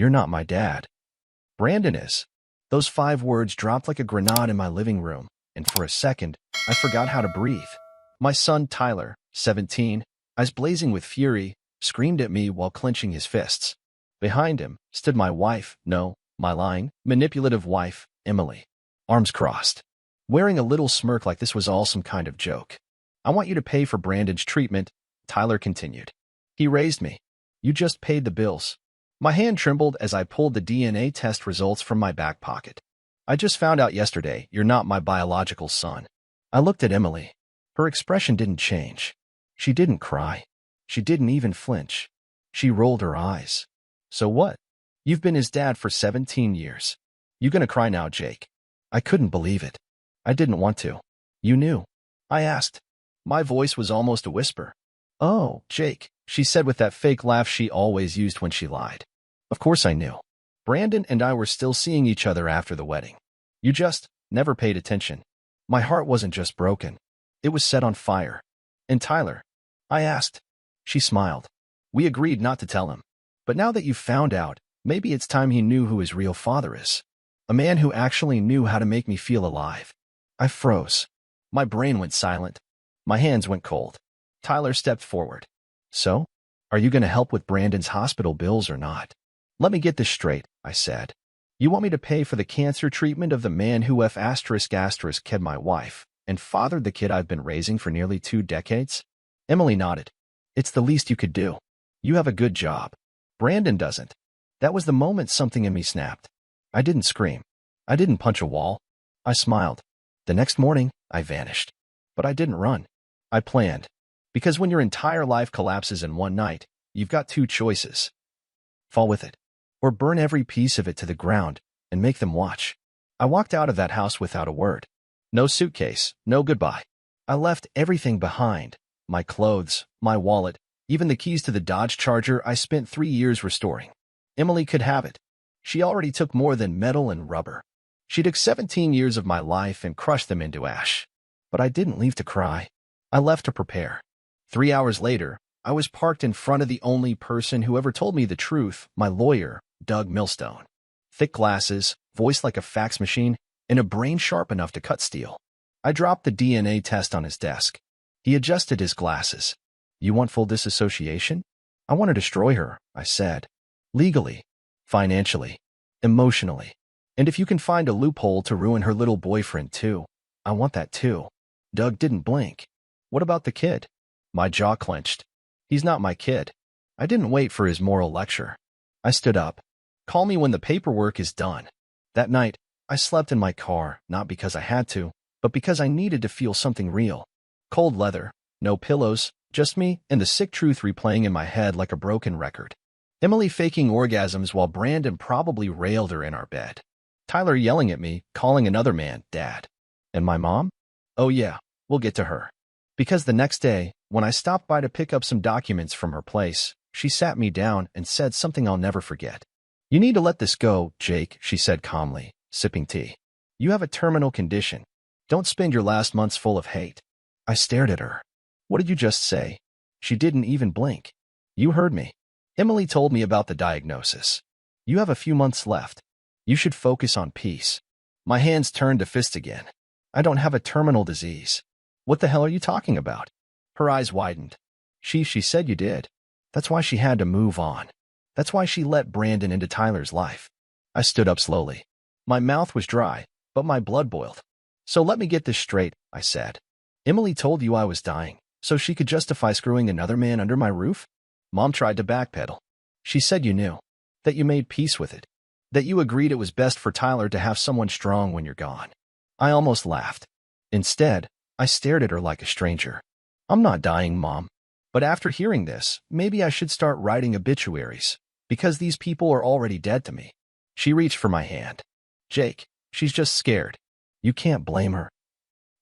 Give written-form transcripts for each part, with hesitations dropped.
You're not my dad. Brandon is. Those 5 words dropped like a grenade in my living room, and for a second, I forgot how to breathe. My son, Tyler, 17, eyes blazing with fury, screamed at me while clenching his fists. Behind him stood my wife, no, my lying, manipulative wife, Emily, arms crossed, wearing a little smirk like this was all some kind of joke. I want you to pay for Brandon's treatment, Tyler continued. He raised me. You just paid the bills. My hand trembled as I pulled the DNA test results from my back pocket. I just found out yesterday you're not my biological son. I looked at Emily. Her expression didn't change. She didn't cry. She didn't even flinch. She rolled her eyes. So what? You've been his dad for 17 years. You gonna cry now, Jake? I couldn't believe it. I didn't want to. You knew. I asked. My voice was almost a whisper. Oh, Jake, she said with that fake laugh she always used when she lied. Of course I knew. Brandon and I were still seeing each other after the wedding. You just never paid attention. My heart wasn't just broken. It was set on fire. And Tyler? I asked. She smiled. We agreed not to tell him. But now that you've found out, maybe it's time he knew who his real father is. A man who actually knew how to make me feel alive. I froze. My brain went silent. My hands went cold. Tyler stepped forward. So? Are you going to help with Brandon's hospital bills or not? Let me get this straight, I said. You want me to pay for the cancer treatment of the man who killed my wife and fathered the kid I've been raising for nearly 2 decades? Emily nodded. It's the least you could do. You have a good job. Brandon doesn't. That was the moment something in me snapped. I didn't scream. I didn't punch a wall. I smiled. The next morning, I vanished. But I didn't run. I planned. Because when your entire life collapses in one night, you've got 2 choices. Fall with it. Or burn every piece of it to the ground and make them watch. I walked out of that house without a word. No suitcase, no goodbye. I left everything behind. My clothes, my wallet, even the keys to the Dodge Charger I spent 3 years restoring. Emily could have it. She already took more than metal and rubber. She took 17 years of my life and crushed them into ash. But I didn't leave to cry. I left to prepare. 3 hours later, I was parked in front of the only person who ever told me the truth, my lawyer, Doug Millstone. Thick glasses, voice like a fax machine, and a brain sharp enough to cut steel. I dropped the DNA test on his desk. He adjusted his glasses. You want full disassociation? I want to destroy her, I said. Legally, financially, emotionally. And if you can find a loophole to ruin her little boyfriend too, I want that too. Doug didn't blink. What about the kid? My jaw clenched. He's not my kid. I didn't wait for his moral lecture. I stood up. Call me when the paperwork is done. That night, I slept in my car, not because I had to, but because I needed to feel something real. Cold leather, no pillows, just me and the sick truth replaying in my head like a broken record. Emily faking orgasms while Brandon probably railed her in our bed. Tyler yelling at me, calling another man Dad. And my mom? Oh yeah, we'll get to her. Because the next day, when I stopped by to pick up some documents from her place, she sat me down and said something I'll never forget. You need to let this go, Jake, she said calmly, sipping tea. You have a terminal condition. Don't spend your last months full of hate. I stared at her. What did you just say? She didn't even blink. You heard me. Emily told me about the diagnosis. You have a few months left. You should focus on peace. My hands turned to fist again. I don't have a terminal disease. What the hell are you talking about? Her eyes widened. She said you did. That's why she had to move on. That's why she let Brandon into Tyler's life. I stood up slowly. My mouth was dry, but my blood boiled. So let me get this straight, I said. Emily told you I was dying, so she could justify screwing another man under my roof? Mom tried to backpedal. She said you knew. That you made peace with it. That you agreed it was best for Tyler to have someone strong when you're gone. I almost laughed. Instead, I stared at her like a stranger. I'm not dying, Mom. But after hearing this, maybe I should start writing obituaries, because these people are already dead to me. She reached for my hand. Jake, she's just scared. You can't blame her.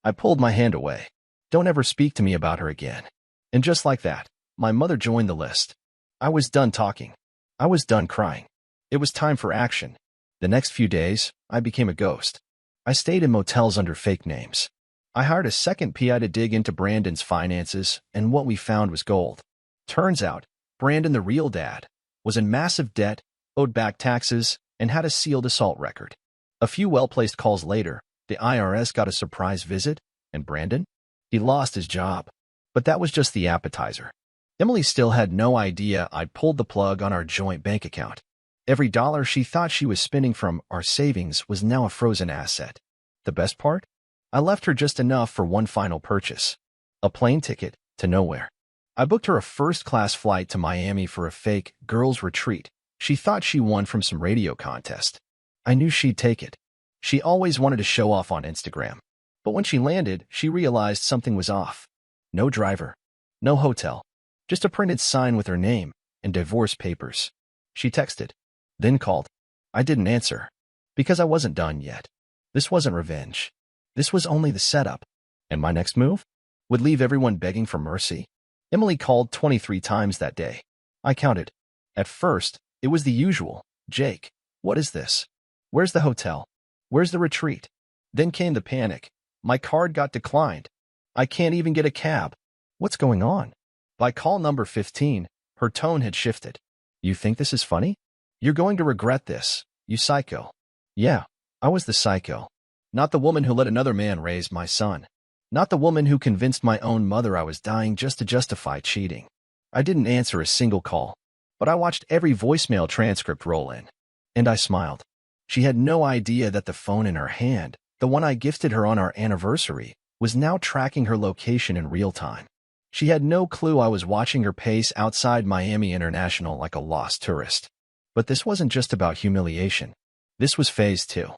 I pulled my hand away. Don't ever speak to me about her again. And just like that, my mother joined the list. I was done talking. I was done crying. It was time for action. The next few days, I became a ghost. I stayed in motels under fake names. I hired a second PI to dig into Brandon's finances, and what we found was gold. Turns out, Brandon, the real dad, was in massive debt, owed back taxes, and had a sealed assault record. A few well-placed calls later, the IRS got a surprise visit, and Brandon? He lost his job. But that was just the appetizer. Emily still had no idea I'd pulled the plug on our joint bank account. Every dollar she thought she was spending from our savings was now a frozen asset. The best part? I left her just enough for one final purchase. A plane ticket to nowhere. I booked her a first-class flight to Miami for a fake girls' retreat she thought she won from some radio contest. I knew she'd take it. She always wanted to show off on Instagram. But when she landed, she realized something was off. No driver. No hotel. Just a printed sign with her name and divorce papers. She texted, then called. I didn't answer. Because I wasn't done yet. This wasn't revenge. This was only the setup. And my next move? Would leave everyone begging for mercy. Emily called 23 times that day. I counted. At first, it was the usual. Jake, what is this? Where's the hotel? Where's the retreat? Then came the panic. My card got declined. I can't even get a cab. What's going on? By call number 15, her tone had shifted. You think this is funny? You're going to regret this, you psycho. Yeah, I was the psycho. Not the woman who let another man raise my son. Not the woman who convinced my own mother I was dying just to justify cheating. I didn't answer a single call, but I watched every voicemail transcript roll in. And I smiled. She had no idea that the phone in her hand, the one I gifted her on our anniversary, was now tracking her location in real time. She had no clue I was watching her pace outside Miami International like a lost tourist. But this wasn't just about humiliation. This was phase 2.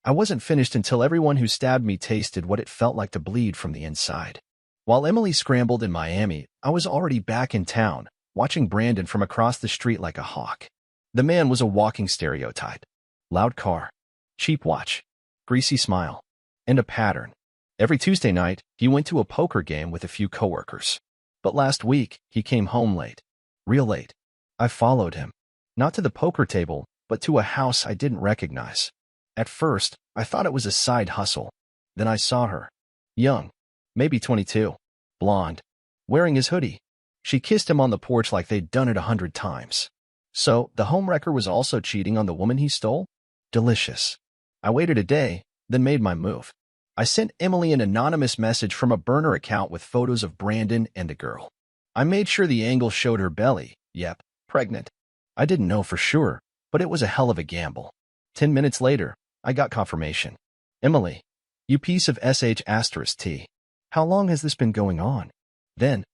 I wasn't finished until everyone who stabbed me tasted what it felt like to bleed from the inside. While Emily scrambled in Miami, I was already back in town, watching Brandon from across the street like a hawk. The man was a walking stereotype. Loud car, cheap watch, greasy smile, and a pattern. Every Tuesday night, he went to a poker game with a few coworkers. But last week, he came home late. Real late. I followed him. Not to the poker table, but to a house I didn't recognize. At first, I thought it was a side hustle. Then I saw her. Young. Maybe 22. Blonde. Wearing his hoodie. She kissed him on the porch like they'd done it 100 times. So, the homewrecker was also cheating on the woman he stole? Delicious. I waited a day, then made my move. I sent Emily an anonymous message from a burner account with photos of Brandon and the girl. I made sure the angle showed her belly. Yep, pregnant. I didn't know for sure, but it was a hell of a gamble. 10 minutes later, I got confirmation. Emily, you piece of sh*t. How long has this been going on? Then,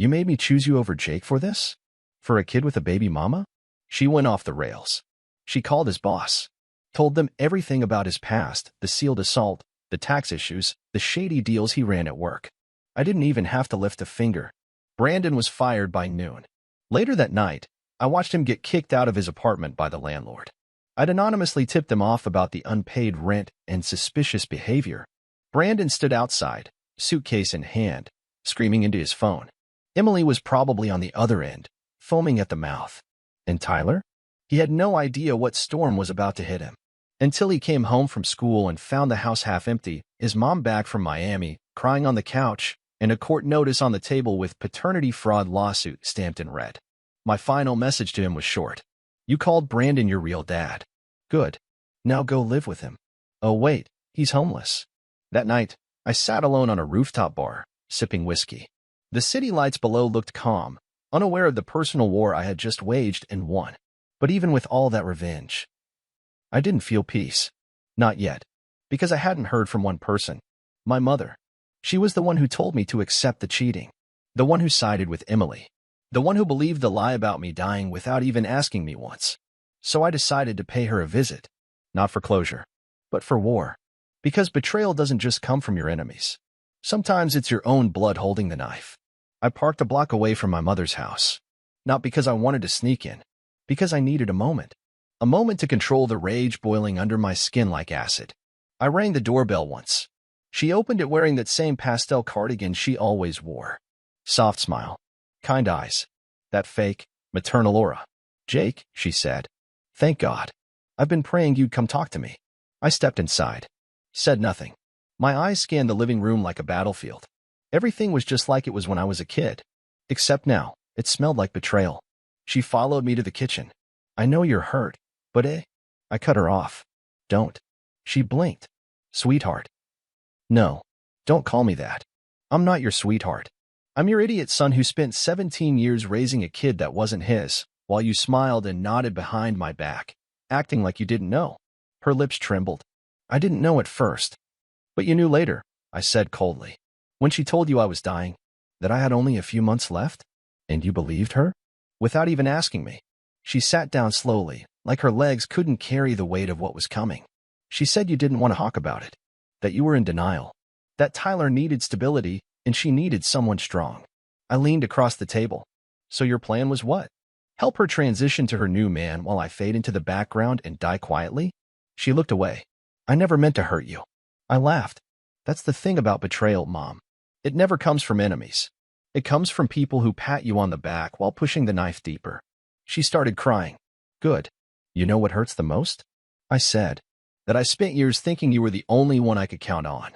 you made me choose you over Jake for this? For a kid with a baby mama? She went off the rails. She called his boss. Told them everything about his past, the sealed assault, the tax issues, the shady deals he ran at work. I didn't even have to lift a finger. Brandon was fired by noon. Later that night, I watched him get kicked out of his apartment by the landlord. I'd anonymously tipped him off about the unpaid rent and suspicious behavior. Brandon stood outside, suitcase in hand, screaming into his phone. Emily was probably on the other end, foaming at the mouth. And Tyler? He had no idea what storm was about to hit him. Until he came home from school and found the house half empty, his mom back from Miami, crying on the couch, and a court notice on the table with paternity fraud lawsuit stamped in red. My final message to him was short. You called Brandon your real dad. Good. Now go live with him. Oh wait, he's homeless. That night, I sat alone on a rooftop bar, sipping whiskey. The city lights below looked calm, unaware of the personal war I had just waged and won. But even with all that revenge, I didn't feel peace. Not yet. Because I hadn't heard from one person. My mother. She was the one who told me to accept the cheating. The one who sided with Emily. The one who believed the lie about me dying without even asking me once. So I decided to pay her a visit. Not for closure, but for war. Because betrayal doesn't just come from your enemies. Sometimes it's your own blood holding the knife. I parked a block away from my mother's house. Not because I wanted to sneak in. Because I needed a moment. A moment to control the rage boiling under my skin like acid. I rang the doorbell once. She opened it wearing that same pastel cardigan she always wore. Soft smile. Kind eyes. That fake, maternal aura. Jake, she said. Thank God. I've been praying you'd come talk to me. I stepped inside. Said nothing. My eyes scanned the living room like a battlefield. Everything was just like it was when I was a kid. Except now, it smelled like betrayal. She followed me to the kitchen. I know you're hurt, but I cut her off. Don't. She blinked. Sweetheart. No. Don't call me that. I'm not your sweetheart. I'm your idiot son who spent 17 years raising a kid that wasn't his, while you smiled and nodded behind my back, acting like you didn't know. Her lips trembled. I didn't know at first. But you knew later, I said coldly. When she told you I was dying, that I had only a few months left? And you believed her? Without even asking me. She sat down slowly, like her legs couldn't carry the weight of what was coming. She said you didn't want to talk about it, that you were in denial, that Tyler needed stability and she needed someone strong. I leaned across the table. So your plan was what? Help her transition to her new man while I fade into the background and die quietly? She looked away. I never meant to hurt you. I laughed. That's the thing about betrayal, Mom. It never comes from enemies. It comes from people who pat you on the back while pushing the knife deeper. She started crying. Good. You know what hurts the most? I said. That I spent years thinking you were the only one I could count on.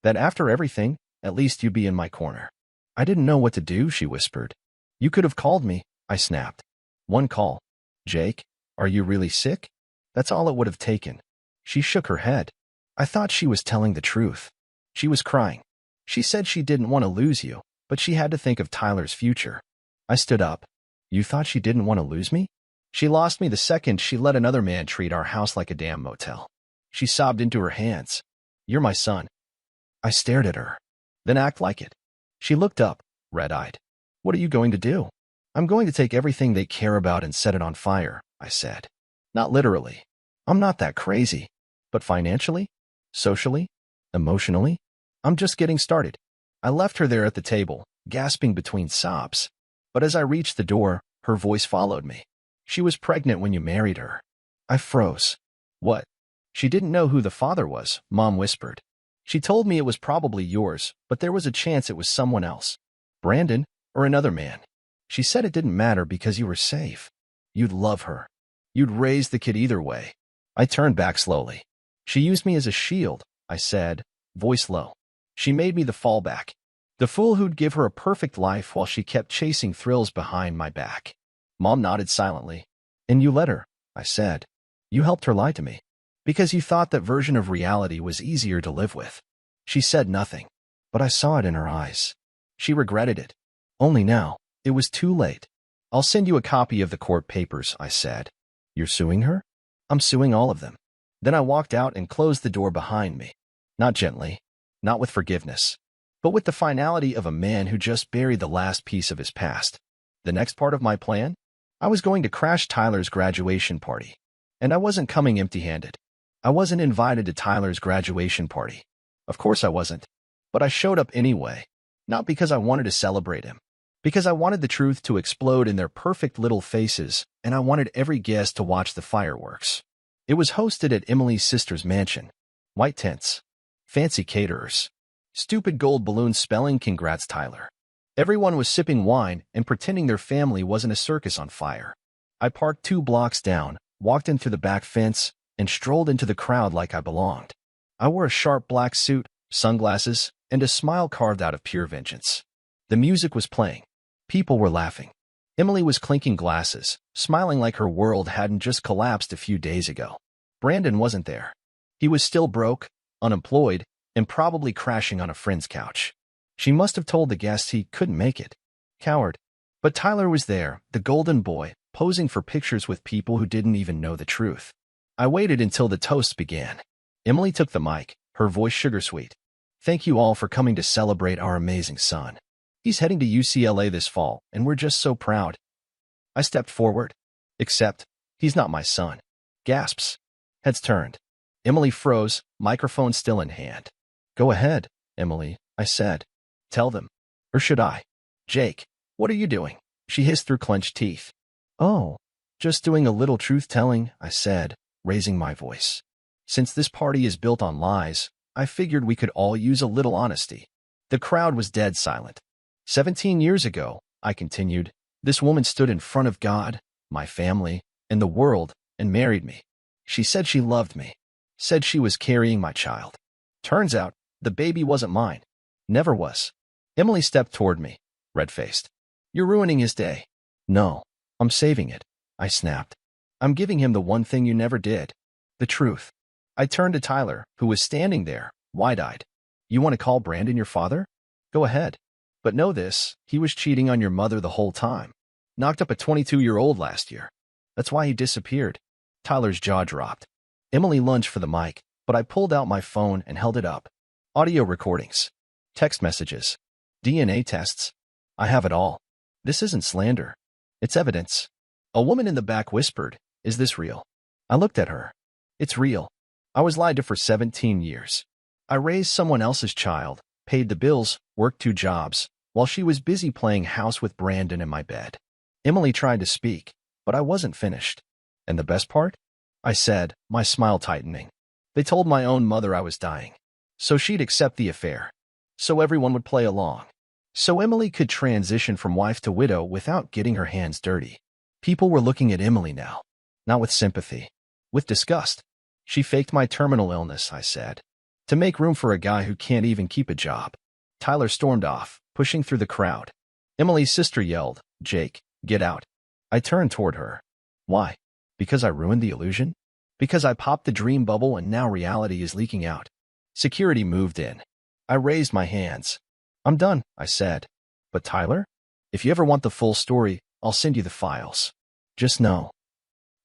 That after everything, at least you'd be in my corner. I didn't know what to do, she whispered. You could have called me, I snapped. One call. Jake, are you really sick? That's all it would have taken. She shook her head. I thought she was telling the truth. She was crying. She said she didn't want to lose you, but she had to think of Tyler's future. I stood up. You thought she didn't want to lose me? She lost me the second she let another man treat our house like a damn motel. She sobbed into her hands. You're my son. I stared at her. Then act like it. She looked up, red-eyed. What are you going to do? I'm going to take everything they care about and set it on fire, I said. Not literally. I'm not that crazy. But financially? Socially? Emotionally? I'm just getting started. I left her there at the table, gasping between sobs. But as I reached the door, her voice followed me. She was pregnant when you married her. I froze. What? She didn't know who the father was, Mom whispered. She told me it was probably yours, but there was a chance it was someone else. Brandon, or another man. She said it didn't matter because you were safe. You'd love her. You'd raise the kid either way. I turned back slowly. She used me as a shield, I said, voice low. She made me the fallback. The fool who'd give her a perfect life while she kept chasing thrills behind my back. Mom nodded silently. And you let her, I said. You helped her lie to me. Because you thought that version of reality was easier to live with. She said nothing, but I saw it in her eyes. She regretted it. Only now, it was too late. I'll send you a copy of the court papers, I said. You're suing her? I'm suing all of them. Then I walked out and closed the door behind me. Not gently, not with forgiveness, but with the finality of a man who just buried the last piece of his past. The next part of my plan? I was going to crash Tyler's graduation party. And I wasn't coming empty-handed. I wasn't invited to Tyler's graduation party. Of course I wasn't. But I showed up anyway. Not because I wanted to celebrate him. Because I wanted the truth to explode in their perfect little faces, and I wanted every guest to watch the fireworks. It was hosted at Emily's sister's mansion. White tents. Fancy caterers. Stupid gold balloons spelling "Congrats, Tyler." Everyone was sipping wine and pretending their family wasn't a circus on fire. I parked 2 blocks down, walked in through the back fence, and strolled into the crowd like I belonged. I wore a sharp black suit, sunglasses, and a smile carved out of pure vengeance. The music was playing. People were laughing. Emily was clinking glasses, smiling like her world hadn't just collapsed a few days ago. Brandon wasn't there. He was still broke, unemployed, and probably crashing on a friend's couch. She must have told the guests he couldn't make it. Coward. But Tyler was there, the golden boy, posing for pictures with people who didn't even know the truth. I waited until the toast began. Emily took the mic, her voice sugar-sweet. Thank you all for coming to celebrate our amazing son. He's heading to UCLA this fall, and we're just so proud. I stepped forward. Except, he's not my son. Gasps. Heads turned. Emily froze, microphone still in hand. Go ahead, Emily, I said. Tell them. Or should I? Jake, what are you doing? She hissed through clenched teeth. Oh, just doing a little truth-telling, I said, raising my voice. Since this party is built on lies, I figured we could all use a little honesty. The crowd was dead silent. 17 years ago, I continued, this woman stood in front of God, my family, and the world, and married me. She said she loved me. Said she was carrying my child. Turns out, the baby wasn't mine. Never was. Emily stepped toward me, red-faced. You're ruining his day. No, I'm saving it, I snapped. I'm giving him the one thing you never did. The truth. I turned to Tyler, who was standing there, wide-eyed. You want to call Brandon your father? Go ahead. But know this, he was cheating on your mother the whole time. Knocked up a 22-year-old last year. That's why he disappeared. Tyler's jaw dropped. Emily lunged for the mic, but I pulled out my phone and held it up. Audio recordings. Text messages. DNA tests. I have it all. This isn't slander. It's evidence. A woman in the back whispered, "Is this real?" I looked at her. It's real. I was lied to for 17 years. I raised someone else's child, paid the bills, worked 2 jobs, while she was busy playing house with Brandon in my bed. Emily tried to speak, but I wasn't finished. And the best part? I said, my smile tightening. They told my own mother I was dying. So she'd accept the affair. So everyone would play along. So Emily could transition from wife to widow without getting her hands dirty. People were looking at Emily now. Not with sympathy. With disgust. She faked my terminal illness, I said. To make room for a guy who can't even keep a job. Tyler stormed off, pushing through the crowd. Emily's sister yelled, "Jake, get out." I turned toward her. Why? Because I ruined the illusion? Because I popped the dream bubble and now reality is leaking out. Security moved in. I raised my hands. I'm done, I said. But Tyler, if you ever want the full story, I'll send you the files. Just know.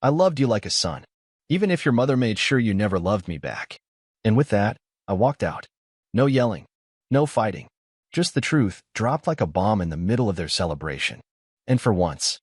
I loved you like a son, even if your mother made sure you never loved me back. And with that, I walked out. No yelling. No fighting. Just the truth dropped like a bomb in the middle of their celebration. And for once,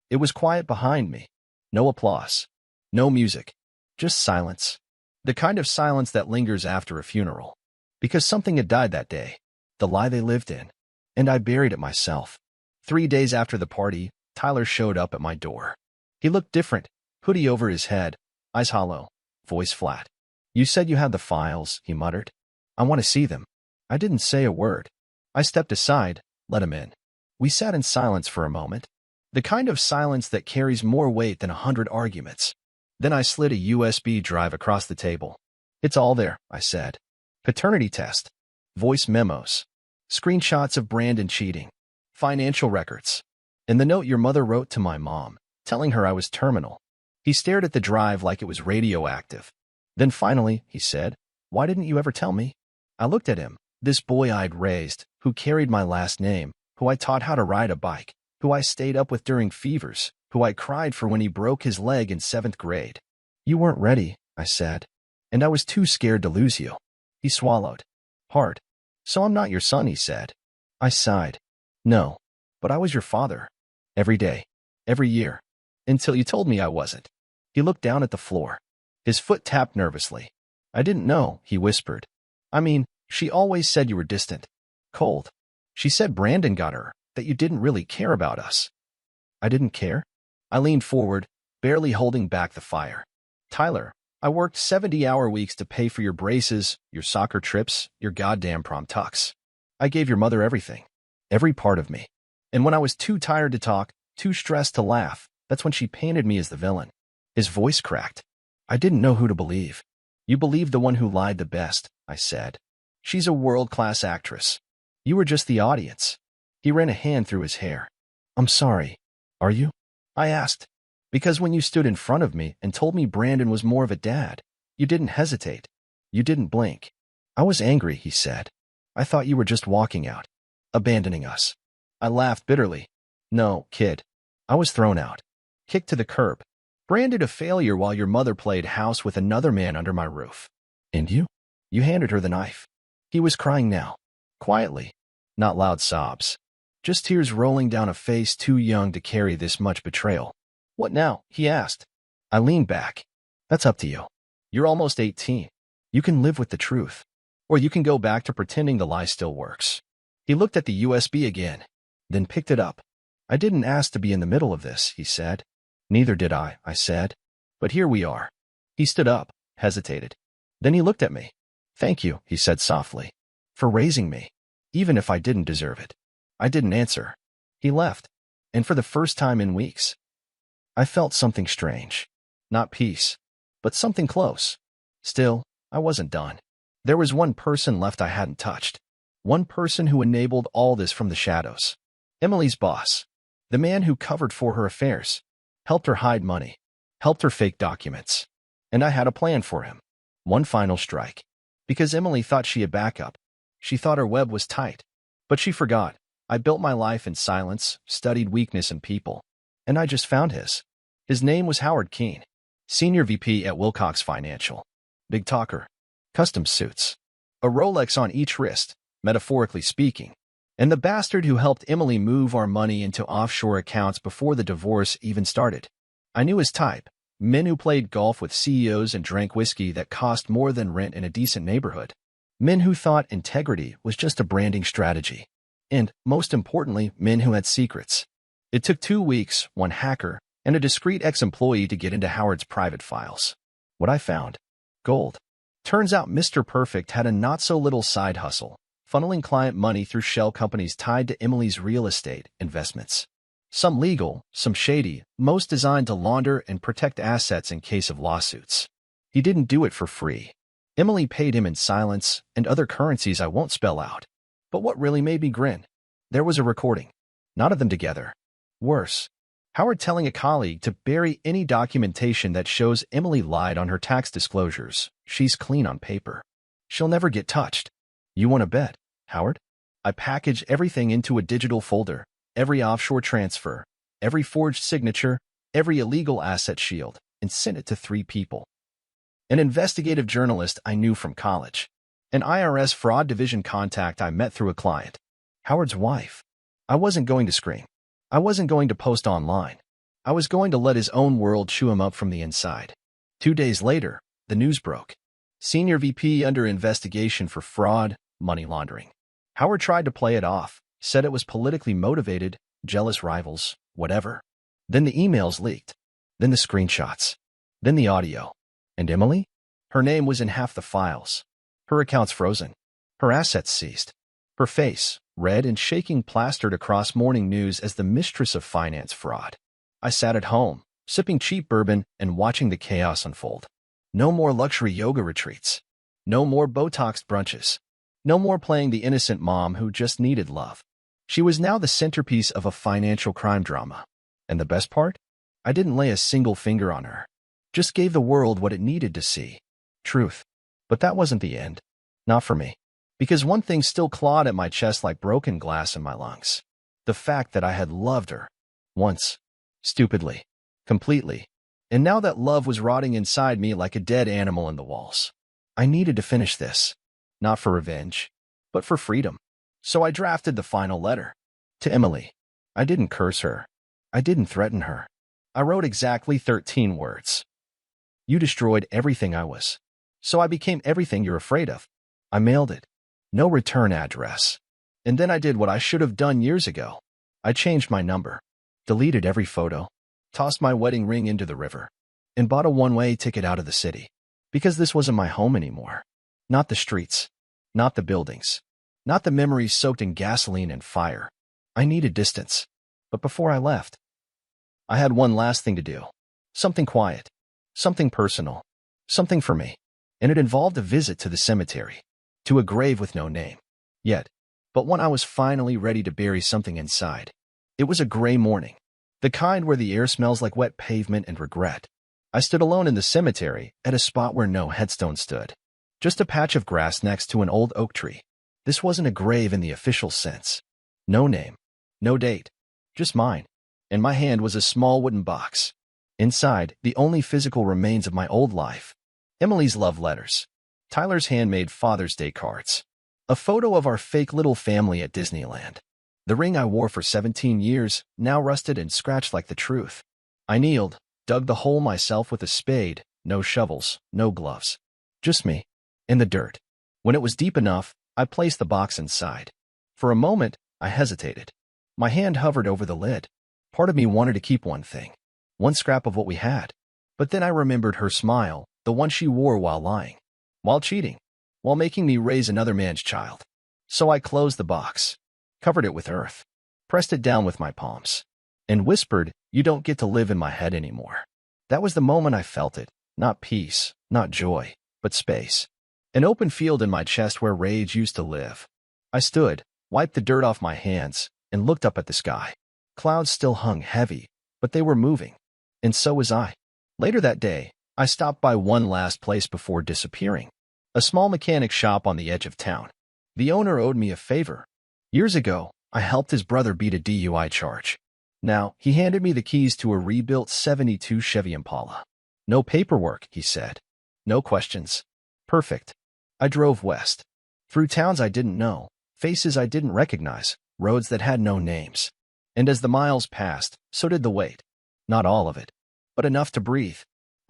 it was quiet behind me. No applause. No music. Just silence. The kind of silence that lingers after a funeral. Because something had died that day. The lie they lived in. And I buried it myself. 3 days after the party, Tyler showed up at my door. He looked different. Hoodie over his head. Eyes hollow. Voice flat. You said you had the files, he muttered. I want to see them. I didn't say a word. I stepped aside, let him in. We sat in silence for a moment. The kind of silence that carries more weight than 100 arguments. Then I slid a USB drive across the table. It's all there, I said. Paternity test. Voice memos. Screenshots of Brandon cheating. Financial records. And the note your mother wrote to my mom, telling her I was terminal. He stared at the drive like it was radioactive. Then finally, he said, "Why didn't you ever tell me?" I looked at him, this boy I'd raised, who carried my last name, who I taught how to ride a bike, who I stayed up with during fevers, who I cried for when he broke his leg in 7th grade. You weren't ready, I said. And I was too scared to lose you. He swallowed. Hard. So I'm not your son, he said. I sighed. No, but I was your father. Every day. Every year. Until you told me I wasn't. He looked down at the floor. His foot tapped nervously. I didn't know, he whispered. I mean, she always said you were distant. Cold. She said Brandon got her, that you didn't really care about us. I didn't care? I leaned forward, barely holding back the fire. Tyler, I worked 70-hour weeks to pay for your braces, your soccer trips, your goddamn prom tux. I gave your mother everything. Every part of me. And when I was too tired to talk, too stressed to laugh, that's when she painted me as the villain. His voice cracked. I didn't know who to believe. You believed the one who lied the best, I said. She's a world-class actress. You were just the audience. He ran a hand through his hair. I'm sorry. Are you? I asked. Because when you stood in front of me and told me Brandon was more of a dad, you didn't hesitate. You didn't blink. I was angry, he said. I thought you were just walking out. Abandoning us. I laughed bitterly. No, kid. I was thrown out. Kicked to the curb. Branded a failure while your mother played house with another man under my roof. And you? You handed her the knife. He was crying now. Quietly. Not loud sobs. Just tears rolling down a face too young to carry this much betrayal. What now? He asked. I leaned back. That's up to you. You're almost 18. You can live with the truth. Or you can go back to pretending the lie still works. He looked at the USB again, then picked it up. I didn't ask to be in the middle of this, he said. Neither did I said. But here we are. He stood up, hesitated. Then he looked at me. Thank you, he said softly. For raising me. Even if I didn't deserve it. I didn't answer. He left. And for the first time in weeks, I felt something strange. Not peace, but something close. Still, I wasn't done. There was one person left I hadn't touched. One person who enabled all this from the shadows. Emily's boss. The man who covered for her affairs. Helped her hide money. helped her fake documents. And I had a plan for him. One final strike. Because Emily thought she had backup. She thought her web was tight. But she forgot. I built my life in silence, studied weakness in people. And I just found his. His name was Howard Keene, Senior VP at Wilcox Financial. Big talker. Custom suits. A Rolex on each wrist, metaphorically speaking. And the bastard who helped Emily move our money into offshore accounts before the divorce even started. I knew his type. Men who played golf with CEOs and drank whiskey that cost more than rent in a decent neighborhood. Men who thought integrity was just a branding strategy. And, most importantly, men who had secrets. It took 2 weeks, one hacker, and a discreet ex-employee to get into Howard's private files. What I found? Gold. Turns out Mr. Perfect had a not-so-little side hustle, funneling client money through shell companies tied to Emily's real estate investments. Some legal, some shady, most designed to launder and protect assets in case of lawsuits. He didn't do it for free. Emily paid him in silence and other currencies I won't spell out. But what really made me grin? There was a recording. Not of them together. Worse. Howard telling a colleague to bury any documentation that shows Emily lied on her tax disclosures. She's clean on paper. She'll never get touched. You want to bet, Howard? I package everything into a digital folder. Every offshore transfer, every forged signature, every illegal asset shield, and sent it to 3 people. An investigative journalist I knew from college. An IRS fraud division contact I met through a client. Howard's wife. I wasn't going to scream. I wasn't going to post online. I was going to let his own world chew him up from the inside. 2 days later, the news broke. Senior VP under investigation for fraud, money laundering. Howard tried to play it off, said it was politically motivated, jealous rivals, whatever. Then the emails leaked. Then the screenshots. Then the audio. And Emily? Her name was in half the files. Her accounts frozen. Her assets seized. Her face, red and shaking, plastered across morning news as the mistress of finance fraud. I sat at home, sipping cheap bourbon and watching the chaos unfold. No more luxury yoga retreats. No more Botoxed brunches. No more playing the innocent mom who just needed love. She was now the centerpiece of a financial crime drama. And the best part? I didn't lay a single finger on her. Just gave the world what it needed to see. Truth. But that wasn't the end. Not for me. Because one thing still clawed at my chest like broken glass in my lungs. The fact that I had loved her. Once. Stupidly. Completely. And now that love was rotting inside me like a dead animal in the walls. I needed to finish this. Not for revenge, but for freedom. So I drafted the final letter. To Emily. I didn't curse her. I didn't threaten her. I wrote exactly 13 words. You destroyed everything I was. So I became everything you're afraid of. I mailed it. No return address. And then I did what I should have done years ago. I changed my number. Deleted every photo. Tossed my wedding ring into the river. And bought a one-way ticket out of the city. Because this wasn't my home anymore. Not the streets. Not the buildings. Not the memories soaked in gasoline and fire. I needed distance. But before I left, I had one last thing to do. Something quiet. Something personal. Something for me. And it involved a visit to the cemetery. To a grave with no name. Yet. But when I was finally ready to bury something inside. It was a gray morning. The kind where the air smells like wet pavement and regret. I stood alone in the cemetery at a spot where no headstone stood. Just a patch of grass next to an old oak tree. This wasn't a grave in the official sense. No name. No date. Just mine. In my hand was a small wooden box. Inside, the only physical remains of my old life. Emily's love letters. Tyler's handmade Father's Day cards. A photo of our fake little family at Disneyland. The ring I wore for 17 years, now rusted and scratched like the truth. I kneeled, dug the hole myself with a spade, no shovels, no gloves. Just me. In the dirt. When it was deep enough, I placed the box inside. For a moment, I hesitated. My hand hovered over the lid. Part of me wanted to keep one thing. One scrap of what we had. But then I remembered her smile, the one she wore while lying. While cheating. While making me raise another man's child. So I closed the box. Covered it with earth. Pressed it down with my palms. And whispered, "You don't get to live in my head anymore." That was the moment I felt it. Not peace, not joy, but space. An open field in my chest where rage used to live. I stood, wiped the dirt off my hands, and looked up at the sky. Clouds still hung heavy, but they were moving. And so was I. Later that day, I stopped by one last place before disappearing. A small mechanic shop on the edge of town. The owner owed me a favor. Years ago, I helped his brother beat a DUI charge. Now, he handed me the keys to a rebuilt '72 Chevy Impala. No paperwork, he said. No questions. Perfect. I drove west. Through towns I didn't know, faces I didn't recognize, roads that had no names. And as the miles passed, so did the wait. Not all of it, but enough to breathe.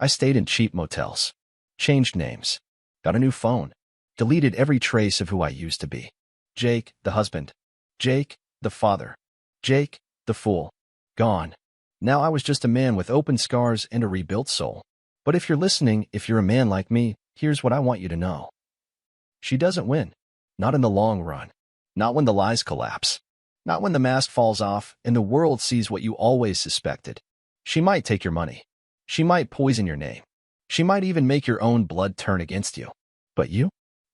I stayed in cheap motels. Changed names. Got a new phone. Deleted every trace of who I used to be. Jake, the husband. Jake, the father. Jake, the fool. Gone. Now I was just a man with open scars and a rebuilt soul. But if you're listening, if you're a man like me, here's what I want you to know. She doesn't win. Not in the long run. Not when the lies collapse. Not when the mask falls off and the world sees what you always suspected. She might take your money. She might poison your name. She might even make your own blood turn against you. But you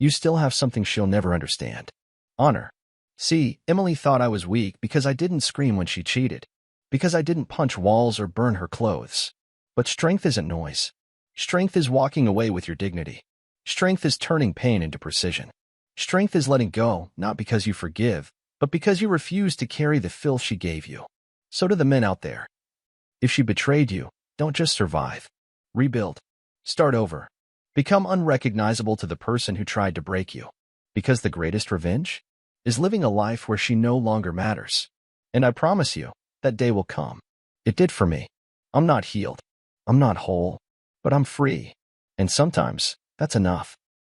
still have something she'll never understand. Honor. See, Emily thought I was weak because I didn't scream when she cheated. Because I didn't punch walls or burn her clothes. But strength isn't noise. Strength is walking away with your dignity. Strength is turning pain into precision. Strength is letting go, not because you forgive, but because you refuse to carry the filth she gave you. So to the men out there. If she betrayed you, don't just survive. Rebuild. Start over. Become unrecognizable to the person who tried to break you. Because the greatest revenge is living a life where she no longer matters. And I promise you, that day will come. It did for me. I'm not healed. I'm not whole. But I'm free. And sometimes, that's enough.